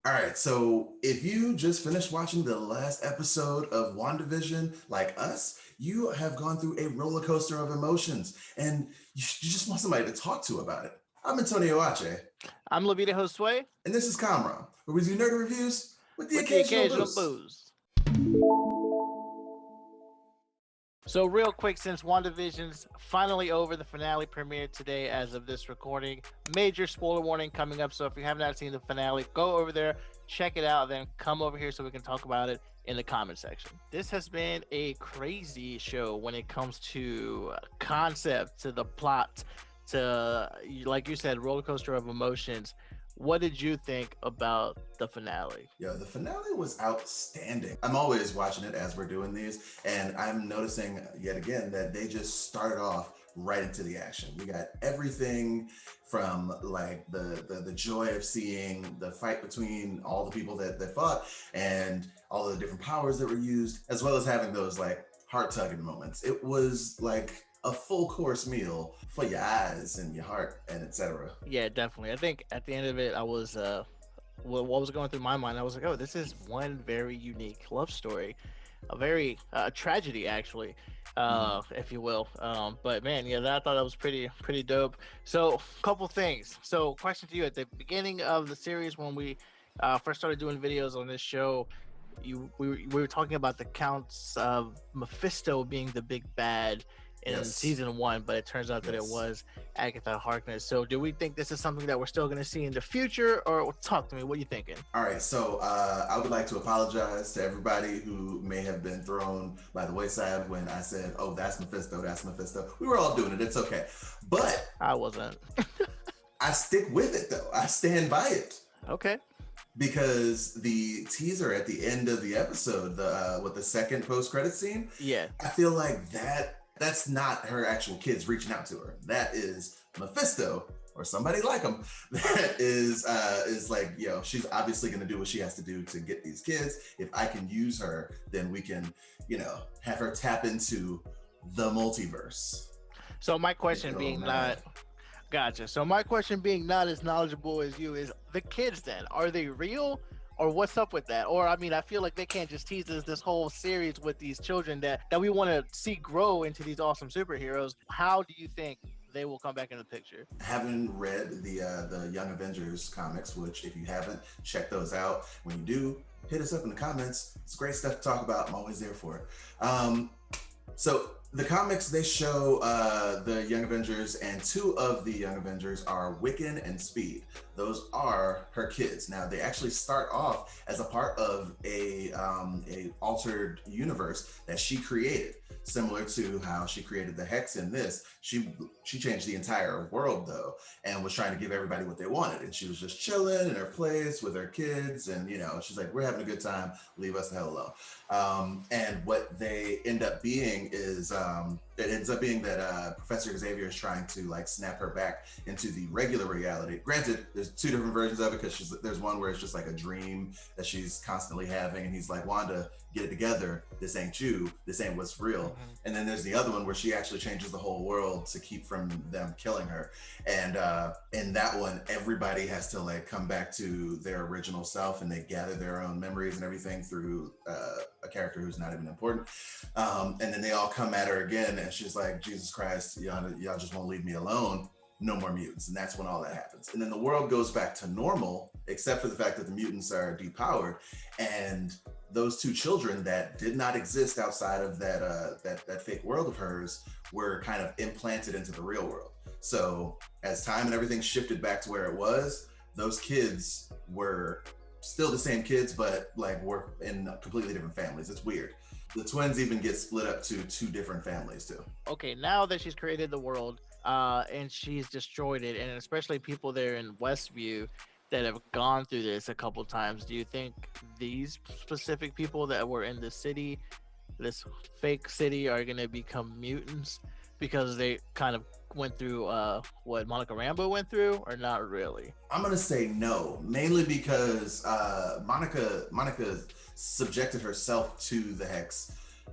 All right, so if you just finished watching the last episode of WandaVision, like us, you have gone through a roller coaster of emotions, and you just want somebody to talk to about it. I'm Antonio Ache. I'm Levita Josue. And this is Comrom, where we do nerd reviews with the with the occasional booze. So real quick, since WandaVision's finally over, the finale premiered today as of this recording. Major spoiler warning coming up, so if you have not seen the finale, go over there, check it out, then come over here so we can talk about it in the comment section. This has been a crazy show when it comes to concept, to the plot, to, like you said, roller coaster of emotions. What did you think about the finale? Yo, the finale was outstanding. I'm always watching it as we're doing these, and I'm noticing yet again that they just started off right into the action. We got everything from like the joy of seeing the fight between all the people that fought and all the different powers that were used, as well as having those like heart-tugging moments. It was like a full course meal for your eyes and your heart and etc. Yeah, definitely. I think at the end of it, I was what was going through my mind, I was like, oh, this is one very unique love story, a very tragedy actually, if you will. But man, yeah, I thought that was pretty dope. So a couple things. So question to you: at the beginning of the series, when we first started doing videos on this show, we were talking about the counts of Mephisto being the big bad in season 1, but it turns out that it was Agatha Harkness. So do we think this is something that we're still going to see in the future, or talk to me, what are you thinking? All right, so I would like to apologize to everybody who may have been thrown by the wayside when I said, oh, that's Mephisto. We were all doing it, it's okay, but I wasn't. I stick with it though. I stand by it. Okay. Because the teaser at the end of the episode, with the second post-credit scene, I feel like that's not her actual kids reaching out to her. That is Mephisto or somebody like him. That is like, yo, she's obviously going to do what she has to do to get these kids. If I can use her, then we can, have her tap into the multiverse. So my question being not... Gotcha. So my question being not as knowledgeable as you is, the kids then, are they real? Or what's up with that? Or, I mean, I feel like they can't just tease us this whole series with these children that we want to see grow into these awesome superheroes. How do you think they will come back in the picture? Having read the Young Avengers comics, which if you haven't, check those out. When you do, hit us up in the comments. It's great stuff to talk about. I'm always there for it. So the comics, they show the Young Avengers, and 2 of the Young Avengers are Wiccan and Speed. Those are her kids. Now, they actually start off as a part of a altered universe that she created, similar to how she created the Hex in this. She changed the entire world, though, and was trying to give everybody what they wanted. And she was just chilling in her place with her kids, and, she's like, we're having a good time, leave us the hell alone. And what they end up being is, it ends up being that Professor Xavier is trying to like snap her back into the regular reality. Granted, there's 2 different versions of it, because there's one where it's just like a dream that she's constantly having, and he's like, Wanda, get it together, this ain't you, this ain't what's real. Mm-hmm. And then there's the other one where she actually changes the whole world to keep from them killing her. And in that one, everybody has to like come back to their original self, and they gather their own memories and everything through a character who's not even important. And then they all come at her again, and she's like, Jesus Christ, y'all just won't leave me alone. No more mutants. And that's when all that happens. And then the world goes back to normal, except for the fact that the mutants are depowered. And those 2 children that did not exist outside of that fake world of hers were kind of implanted into the real world. So as time and everything shifted back to where it was, those kids were still the same kids, but like were in completely different families. It's weird. The twins even get split up to 2 different families too. Okay, now that she's created the world and she's destroyed it, and especially people there in Westview that have gone through this a couple times, do you think these specific people that were in the city, this fake city, are going to become mutants because they kind of went through what Monica Rambeau went through, or not really? I'm going to say no, mainly because Monica subjected herself to the Hex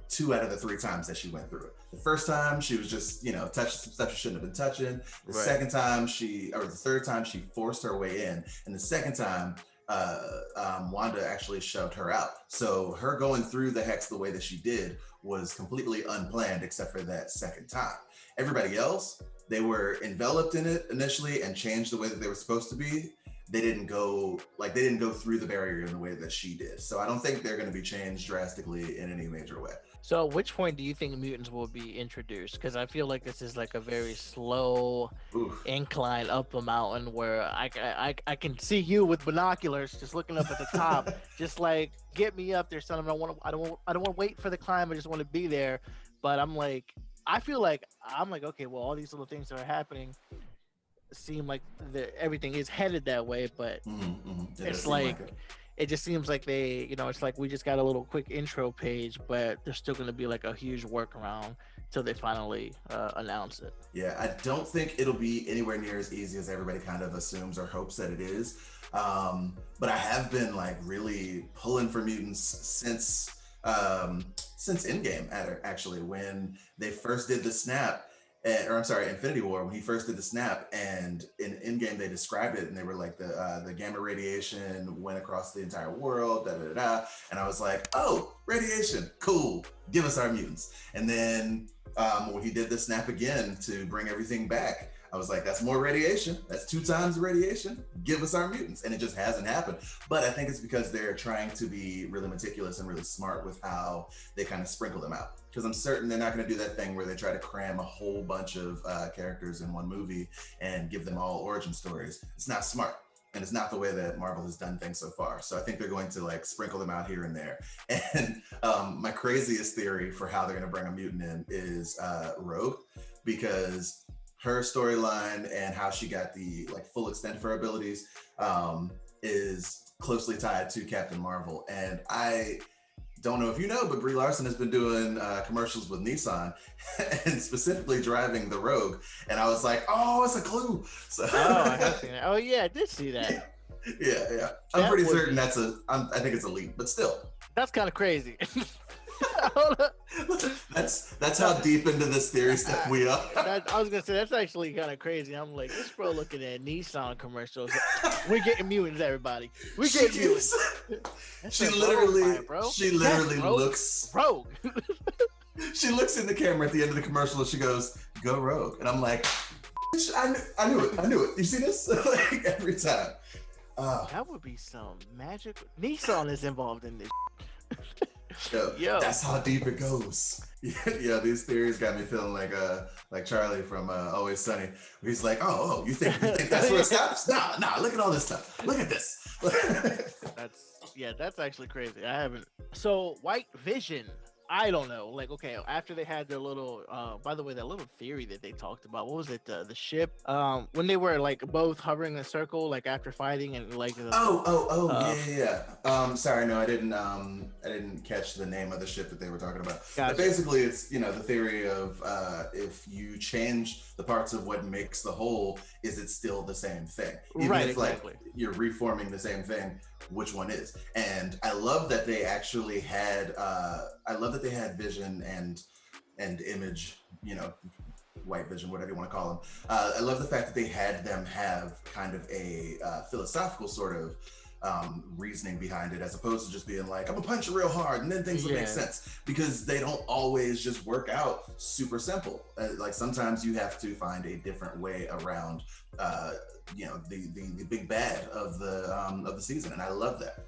2 out of the 3 times that she went through it. The first time she was just, touching some stuff she shouldn't have been touching. The second time the third time she forced her way in. And the second time Wanda actually shoved her out. So her going through the hex the way that she did was completely unplanned, except for that second time. Everybody else, they were enveloped in it initially and changed the way that they were supposed to be. They didn't go through the barrier in the way that she did. So I don't think they're going to be changed drastically in any major way. So at which point do you think mutants will be introduced? Because I feel like this is like a very slow incline up a mountain where I can see you with binoculars just looking up at the top, just like get me up there, son. I don't want to wait for the climb. I just want to be there. But I feel like okay, well, all these little things that are happening seem like everything is headed that way, but it's like it just seems like they, it's like we just got a little quick intro page, but there's still going to be like a huge workaround till they finally announce it. Yeah, I don't think it'll be anywhere near as easy as everybody kind of assumes or hopes that it is. But I have been like really pulling for mutants since Endgame, actually, when they first did the snap. Infinity War, when he first did the snap, and in Endgame they described it, and they were like the gamma radiation went across the entire world, and I was like, oh, radiation, cool, give us our mutants. And then when he did the snap again to bring everything back, I was like, that's more radiation. That's 2 times the radiation. Give us our mutants. And it just hasn't happened. But I think it's because they're trying to be really meticulous and really smart with how they kind of sprinkle them out. Because I'm certain they're not going to do that thing where they try to cram a whole bunch of characters in one movie and give them all origin stories. It's not smart. And it's not the way that Marvel has done things so far. So I think they're going to like sprinkle them out here and there. And my craziest theory for how they're going to bring a mutant in is Rogue, because her storyline and how she got the like full extent of her abilities is closely tied to Captain Marvel. And I don't know if you know, but Brie Larson has been doing commercials with Nissan and specifically driving the Rogue. And I was like, oh, it's a clue. So, I have seen it. Oh yeah, I did see that. Yeah. I'm pretty certain I think it's a leap, but still. That's kind of crazy. That's how deep into this theory stuff we are. I was gonna say that's actually kind of crazy. I'm like, this bro looking at Nissan commercials. We're getting mutants, everybody. We're getting mutants. She literally looks Rogue. She looks in the camera at the end of the commercial and she goes, "Go Rogue," and I'm like, I knew it. You see this? Like every time. That would be some magic. Nissan is involved in this. Yo, that's how deep it goes. Yeah, these theories got me feeling like Charlie from Always Sunny. He's like, oh, you think that's where it stops? Nah, look at all this stuff. Look at this. That's actually crazy. I haven't. So White Vision. I don't know. Like, okay, after they had their little, by the way, that little theory that they talked about, what was it? The ship, when they were like both hovering in a circle, like after fighting and like. Yeah. Sorry, no, I didn't catch the name of the ship that they were talking about. Gotcha. But basically, it's the theory of if you change the parts of what makes the whole, is it still the same thing? Even if exactly. Like you're reforming the same thing, which one is? And I love that they actually had. They had Vision and Image, White Vision, whatever you want to call them. I love the fact that they had them have kind of a philosophical sort of reasoning behind it, as opposed to just being like, I'm gonna punch you real hard and then things will make sense, because they don't always just work out super simple. Like sometimes you have to find a different way around the big bad of the season, and I love that.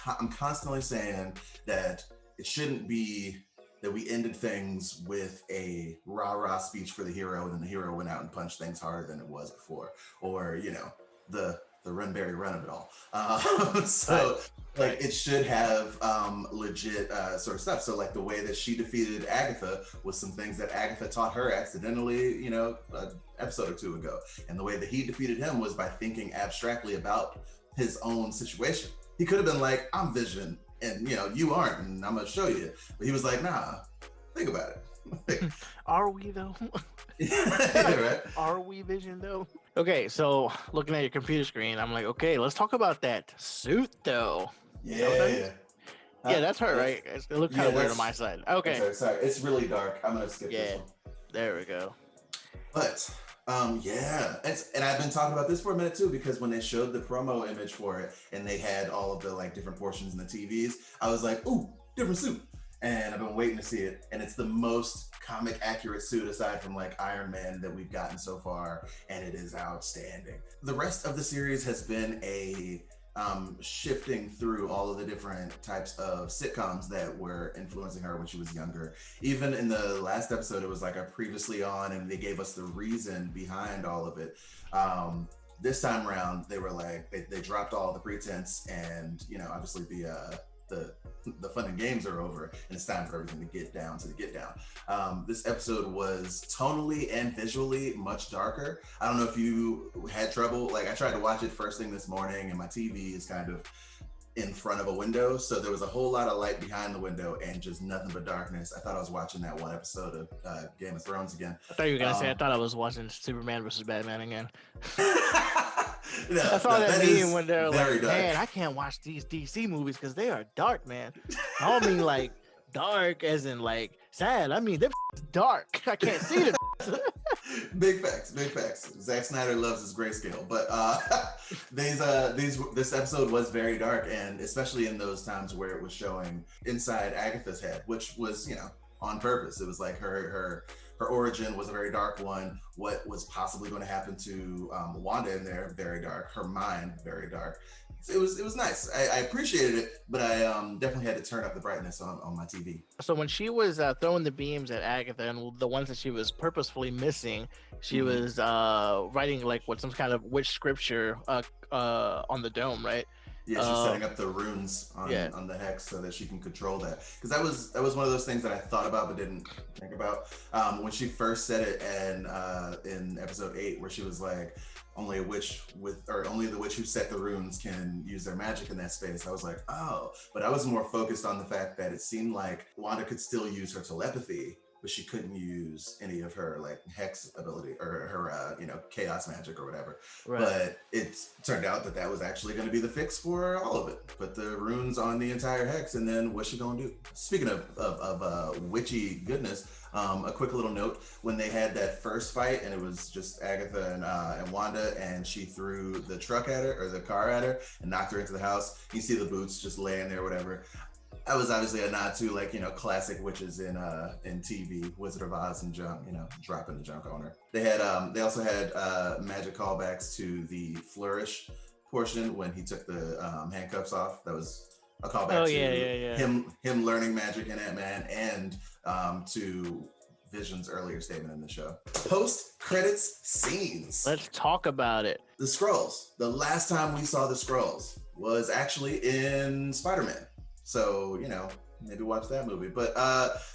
I'm constantly saying that it shouldn't be that we ended things with a rah-rah speech for the hero and then the hero went out and punched things harder than it was before, or the run Barry run of it all. It should have legit sort of stuff. So like the way that she defeated Agatha was some things that Agatha taught her accidentally, an episode or 2 ago. And the way that he defeated him was by thinking abstractly about his own situation. He could have been like, I'm Vision and you aren't, and I'm gonna show you. But he was like, nah, think about it. Are we though? Right? Are we Vision though? Okay, so looking at your computer screen, I'm like, okay, let's talk about that suit though. Yeah. Yeah, that's her, right? It looked kind of weird on my side. Okay. Sorry, it's really dark. I'm gonna skip this one. There we go. But Yeah, and I've been talking about this for a minute too, because when they showed the promo image for it and they had all of the like different portions in the TVs, I was like, ooh, different suit. And I've been waiting to see it. And it's the most comic accurate suit aside from like Iron Man that we've gotten so far. And it is outstanding. The rest of the series has been a shifting through all of the different types of sitcoms that were influencing her when she was younger. Even in the last episode, it was like a previously on, and they gave us the reason behind all of it. This time around, they were like, they dropped all the pretense, and obviously the fun and games are over, and it's time for everything to get down to the get down. This episode was tonally and visually much darker. I don't know if you had trouble. Like, I tried to watch it first thing this morning, and my TV is kind of in front of a window, so there was a whole lot of light behind the window and just nothing but darkness. I thought I was watching that one episode of Game of Thrones again. I thought you were gonna say I thought I was watching Superman versus Batman again. No, I saw that meme when they're like, dark. man, I can't watch these DC movies because they are dark, man. I don't mean like dark as in like sad. I mean they're dark. I can't see them. Big facts. Zack Snyder loves his grayscale, but this episode was very dark, and especially in those times where it was showing inside Agatha's head, which was on purpose. It was like her origin was a very dark one. What was possibly going to happen to Wanda in there, very dark. Her mind, very dark. It was nice. I appreciated it, but I definitely had to turn up the brightness on my TV. So when she was throwing the beams at Agatha, and the ones that she was purposefully missing, she was writing like some kind of witch scripture on the dome, right? Yeah, she's setting up the runes on the hex so that she can control that. Because that was one of those things that I thought about but didn't think about. When she first said it in episode 8, where she was like, only the witch who set the runes can use their magic in that space. I was like, oh, but I was more focused on the fact that it seemed like Wanda could still use her telepathy, but she couldn't use any of her like hex ability or her chaos magic or whatever. Right. But it turned out that was actually going to be the fix for all of it. Put the runes on the entire hex, and then what's she gonna do? Speaking of witchy goodness, a quick little note: when they had that first fight and it was just Agatha and Wanda, and she threw the truck at her or the car at her and knocked her into the house. You see the boots just laying there, whatever. That was obviously a nod to classic witches in TV, Wizard of Oz and junk, dropping the junk on her. They also had magic callbacks to the flourish portion when he took the handcuffs off. That was a callback to him learning magic in Ant-Man, and to Vision's earlier statement in the show. Post-credits scenes. Let's talk about it. The Skrulls. The last time we saw the Skrulls was actually in Spider-Man. So, maybe watch that movie. But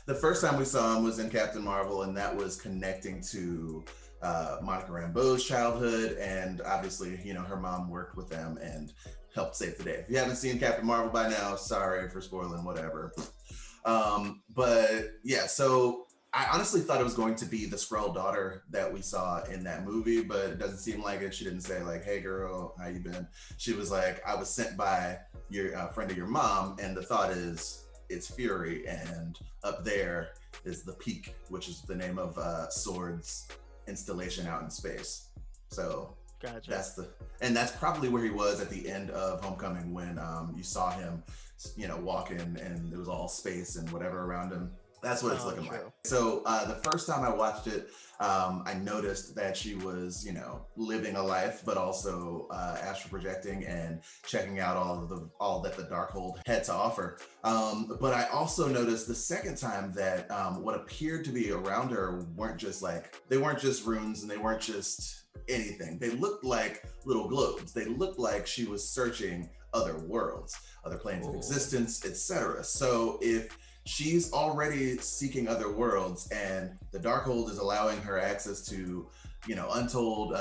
the first time we saw him was in Captain Marvel, and that was connecting to Monica Rambeau's childhood. And obviously, her mom worked with them and helped save the day. If you haven't seen Captain Marvel by now, sorry for spoiling, whatever. But yeah, so I honestly thought it was going to be the Skrull daughter that we saw in that movie, but it doesn't seem like it. She didn't say like, hey girl, how you been? She was like, I was sent by your friend of your mom, and the thought is it's Fury, and up there is the Peak, which is the name of Sword's installation out in space. So gotcha. That's probably where he was at the end of Homecoming when you saw him, walking, and it was all space and whatever around him. That's what it's looking like. So the first time I watched it, I noticed that she was, living a life, but also astral projecting and checking out all that the Darkhold had to offer. But I also noticed the second time that what appeared to be around her weren't just runes, and they weren't just anything. They looked like little globes. They looked like she was searching other worlds, other planes of existence, etc. So if she's already seeking other worlds, and the Darkhold is allowing her access to, untold,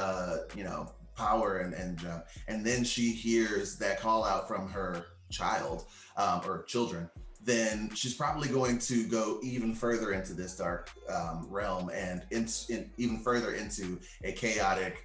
power and junk. And then she hears that call out from her child or children. Then she's probably going to go even further into this dark realm and even further into a chaotic,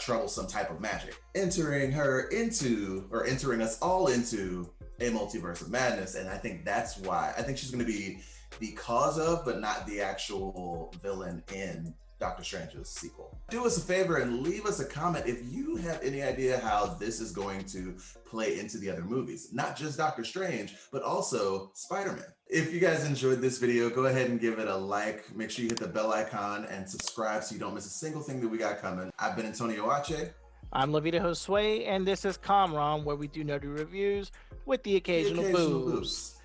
troublesome type of magic, entering us all into a multiverse of madness. And I think that's why I think she's going to be the cause of, but not the actual villain in Doctor Strange's sequel. Do us a favor and leave us a comment if you have any idea how this is going to play into the other movies. Not just Doctor Strange, but also Spider-Man. If you guys enjoyed this video, go ahead and give it a like. Make sure you hit the bell icon and subscribe so you don't miss a single thing that we got coming. I've been Antonio Ache. I'm Levita Josue, and this is Comrom, where we do nerdy reviews with the occasional booze.